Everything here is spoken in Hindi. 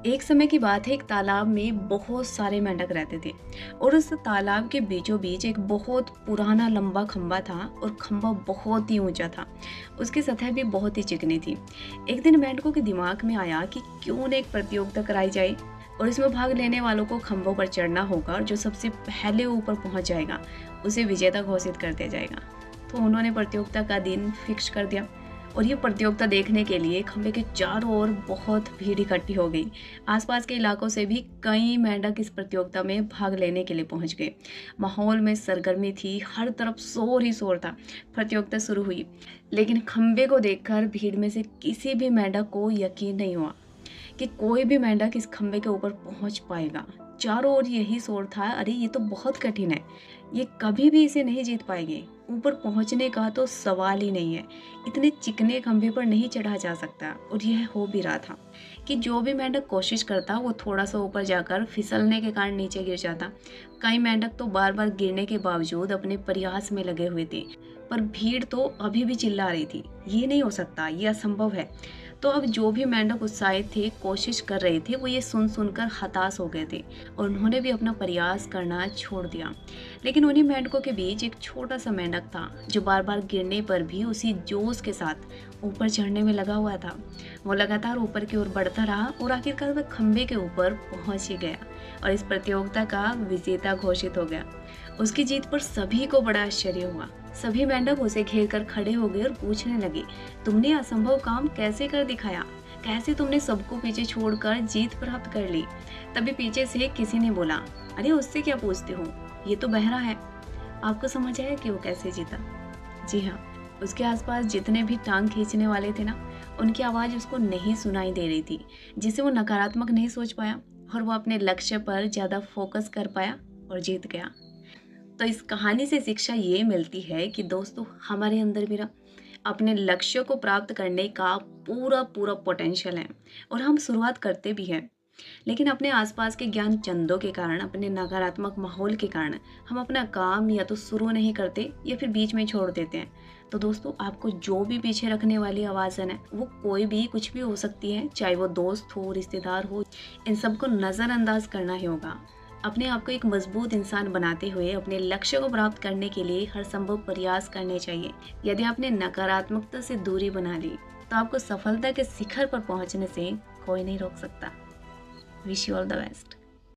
एक समय की बात है, एक तालाब में बहुत सारे मेंढक रहते थे और उस तालाब के बीचों बीच एक बहुत पुराना लंबा खंबा था और खंबा बहुत ही ऊंचा था। उसकी सतह भी बहुत ही चिकनी थी। एक दिन मेंढकों के दिमाग में आया कि क्यों न एक प्रतियोगिता कराई जाए और इसमें भाग लेने वालों को खंभों पर चढ़ना होगा और जो सबसे पहले ऊपर पहुंच जाएगा उसे विजेता घोषित कर दिया जाएगा। तो उन्होंने प्रतियोगिता का दिन फिक्स कर दिया और ये प्रतियोगिता देखने के लिए खंबे के चारों ओर बहुत भीड़ इकट्ठी हो गई। आसपास के इलाकों से भी कई मेंढक इस प्रतियोगिता में भाग लेने के लिए पहुंच गए। माहौल में सरगर्मी थी, हर तरफ शोर ही शोर था। प्रतियोगिता शुरू हुई, लेकिन खंबे को देखकर भीड़ में से किसी भी मेंढक को यकीन नहीं हुआ कि कोई भी मेंढक इस खंबे के ऊपर पहुंच पाएगा। चारों ओर यही शोर था, अरे ये तो बहुत कठिन है, ये कभी भी इसे नहीं जीत पाएंगे, ऊपर पहुंचने का तो सवाल ही नहीं है, इतने चिकने खंभे पर नहीं चढ़ा जा सकता। और यह हो भी रहा था कि जो भी मेंढक कोशिश करता वो थोड़ा सा ऊपर जाकर फिसलने के कारण नीचे गिर जाता। कई मेंढक तो बार बार गिरने के बावजूद अपने प्रयास में लगे हुए थे, पर भीड़ तो अभी भी चिल्ला रही थी, ये नहीं हो सकता, ये असंभव है। तो अब जो भी मेंढक उत्साहित थे, कोशिश कर रहे थे, वो ये सुन सुनकर हताश हो गए थे और उन्होंने भी अपना प्रयास करना छोड़ दिया। लेकिन उन्हीं मेंढकों के बीच एक छोटा सा मेंढक था जो बार बार गिरने पर भी उसी जोश के साथ ऊपर चढ़ने में लगा हुआ था। वो लगातार ऊपर की ओर बढ़ता रहा और आखिरकार वह खंबे के ऊपर पहुंच ही गया और इस प्रतियोगिता का विजेता घोषित हो गया। उसकी जीत पर सभी को बड़ा आश्चर्य हुआ। सभी मेंढक उसे घेर कर खड़े हो गए और पूछने लगे, तुमने असंभव काम कैसे कर दिखाया, कैसे तुमने सबको पीछे छोड़कर जीत प्राप्त कर ली। तभी पीछे से किसी ने बोला, अरे उससे क्या पूछते हो, ये तो बहरा है। आपको समझ आया कि वो कैसे जीता? जी हाँ, उसके आसपास जितने भी टांग खींचने वाले थे ना, उनकी आवाज़ उसको नहीं सुनाई दे रही थी, जिससे वो नकारात्मक नहीं सोच पाया और वो अपने लक्ष्य पर ज़्यादा फोकस कर पाया और जीत गया। तो इस कहानी से शिक्षा ये मिलती है कि दोस्तों, हमारे अंदर भी ना अपने लक्ष्यों को प्राप्त करने का पूरा पूरा पोटेंशियल है और हम शुरुआत करते भी हैं, लेकिन अपने आसपास के ज्ञान चंदों के कारण, अपने नकारात्मक माहौल के कारण हम अपना काम या तो शुरू नहीं करते या फिर बीच में छोड़ देते हैं। तो दोस्तों, आपको जो भी पीछे रखने वाली आवाज़ है ना, वो कोई भी कुछ भी हो सकती है, चाहे वो दोस्त हो, रिश्तेदार हो, इन सबको नज़रअंदाज करना ही होगा। अपने आप को एक मजबूत इंसान बनाते हुए अपने लक्ष्य को प्राप्त करने के लिए हर संभव प्रयास करने चाहिए। यदि आपने नकारात्मकता से दूरी बना ली तो आपको सफलता के शिखर पर पहुंचने से कोई नहीं रोक सकता। Wish you all the best.